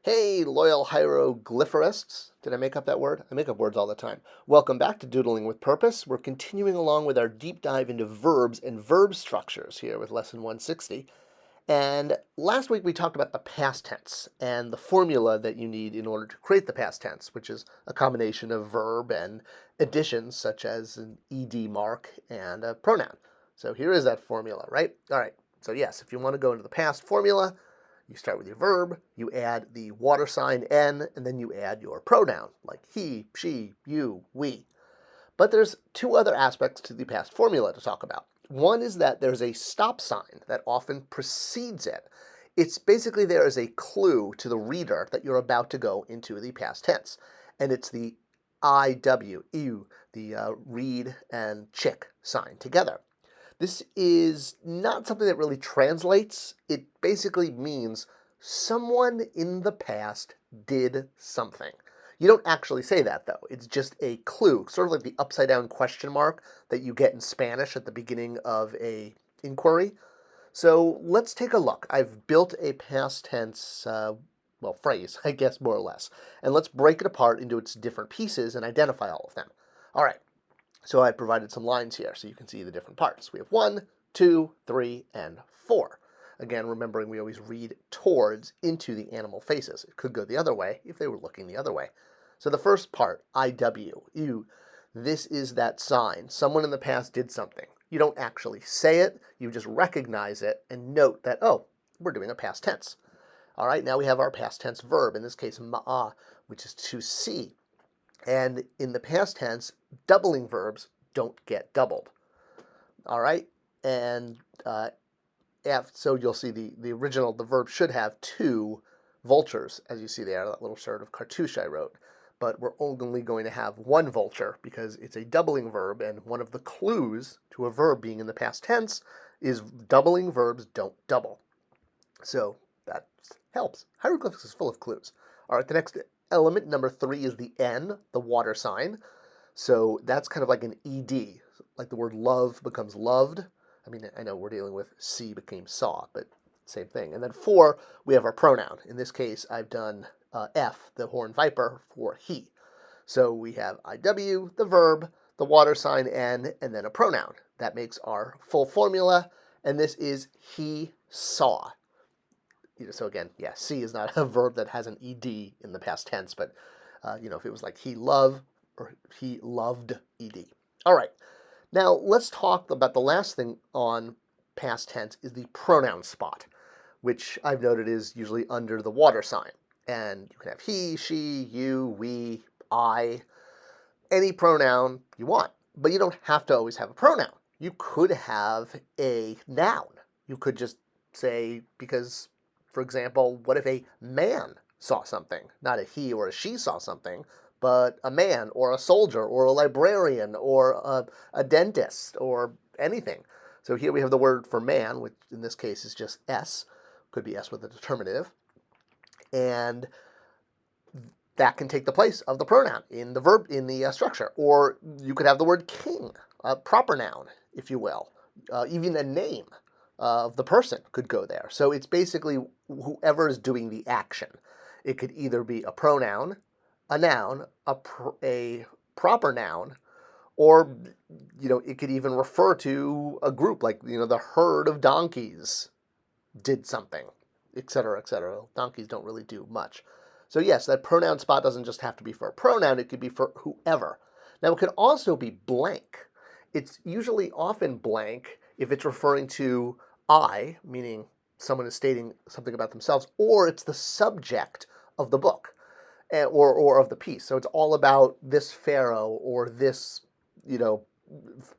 Hey, loyal hieroglyphists. Did I make up that word? I make up words all the time. Welcome back to Doodling with Purpose. We're continuing along with our deep dive into verbs and verb structures here with lesson 160. And last week we talked about the past tense and the formula that you need in order to create the past tense, which is a combination of verb and additions such as an ed mark and a pronoun. So here is that formula, right? All right. So yes, if you want to go into the past formula, you start with your verb, you add the water sign N, and then you add your pronoun, like he, she, you, we. But there's two other aspects to the past formula to talk about. One is that there's a stop sign that often precedes it. It's basically there as a clue to the reader that you're about to go into the past tense. And it's the IW, the read and chick sign together. This is not something that really translates. It basically means someone in the past did something. You don't actually say that, though. It's just a clue, sort of like the upside-down question mark that you get in Spanish at the beginning of a inquiry. So let's take a look. I've built a past tense, phrase, I guess, more or less. And let's break it apart into its different pieces and identify all of them. All right. So I provided some lines here so you can see the different parts. We have 1, 2, 3, and 4. Again, remembering we always read towards into the animal faces. It could go the other way if they were looking the other way. So the first part, IW, this is that sign. Someone in the past did something. You don't actually say it, you just recognize it and note that, oh, we're doing a past tense. All right, now we have our past tense verb, in this case, ma'a, which is to see. And in the past tense, doubling verbs don't get doubled. All right? And so you'll see the original, the verb should have 2 vultures, as you see there, that little sort of cartouche I wrote. But we're only going to have 1 vulture because it's a doubling verb, and one of the clues to a verb being in the past tense is doubling verbs don't double. So that helps. Hieroglyphics is full of clues. All right, the next element, number 3, is the N, the water sign. So that's kind of like an ED, like the word love becomes loved. I mean, I know we're dealing with see became saw, but same thing. And then 4, we have our pronoun. In this case, I've done F, the horned viper, for he. So we have IW, the verb, the water sign N, and then a pronoun. That makes our full formula, and this is he saw. So again, yeah, see is not a verb that has an ed in the past tense, but if it was like he loved or he loved ed. All right, now let's talk about the last thing on past tense is the pronoun spot, which I've noted is usually under the water sign. And you can have he, she, you, we, I, any pronoun you want, but you don't have to always have a pronoun. You could have a noun. You could just say, because for example, what if a man saw something? Not a he or a she saw something, but a man or a soldier or a librarian or a dentist or anything. So here we have the word for man, which in this case is just S. Could be S with a determinative. And that can take the place of the pronoun in the verb, in the structure. Or you could have the word king, a proper noun, if you will. Even a name of the person could go there. So it's basically whoever is doing the action. It could either be a pronoun, a noun, a proper noun, or it could even refer to a group, like the herd of donkeys did something, etc., etc. Donkeys don't really do much. So yes, that pronoun spot doesn't just have to be for a pronoun, it could be for whoever. Now it could also be blank. It's usually often blank if it's referring to I, meaning someone is stating something about themselves, or it's the subject of the book or of the piece. So it's all about this pharaoh or this,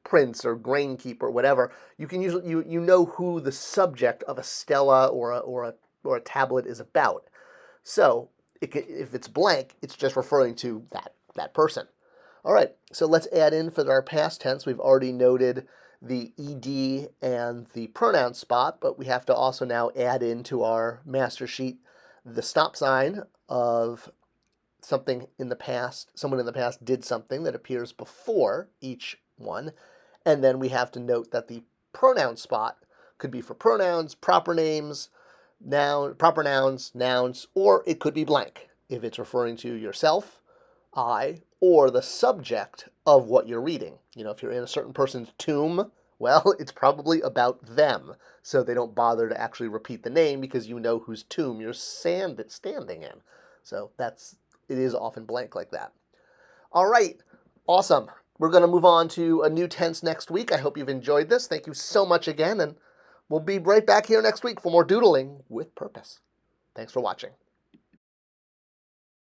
prince or grainkeeper, whatever. You can usually you know who the subject of a stela or a tablet is about. So if it's blank, it's just referring to that person. All right, so let's add in for our past tense. We've already noted the ed and the pronoun spot, but we have to also now add into our master sheet the stop sign of something in the past, someone in the past did something that appears before each one, and then we have to note that the pronoun spot could be for pronouns, proper names, proper nouns, or it could be blank if it's referring to yourself, I, or the subject of what you're reading. If you're in a certain person's tomb, well, it's probably about them, so they don't bother to actually repeat the name because you know whose tomb you're standing in. So it is often blank like that. All right, awesome. We're going to move on to a new tense next week. I hope you've enjoyed this. Thank you so much again, and we'll be right back here next week for more doodling with purpose. Thanks for watching.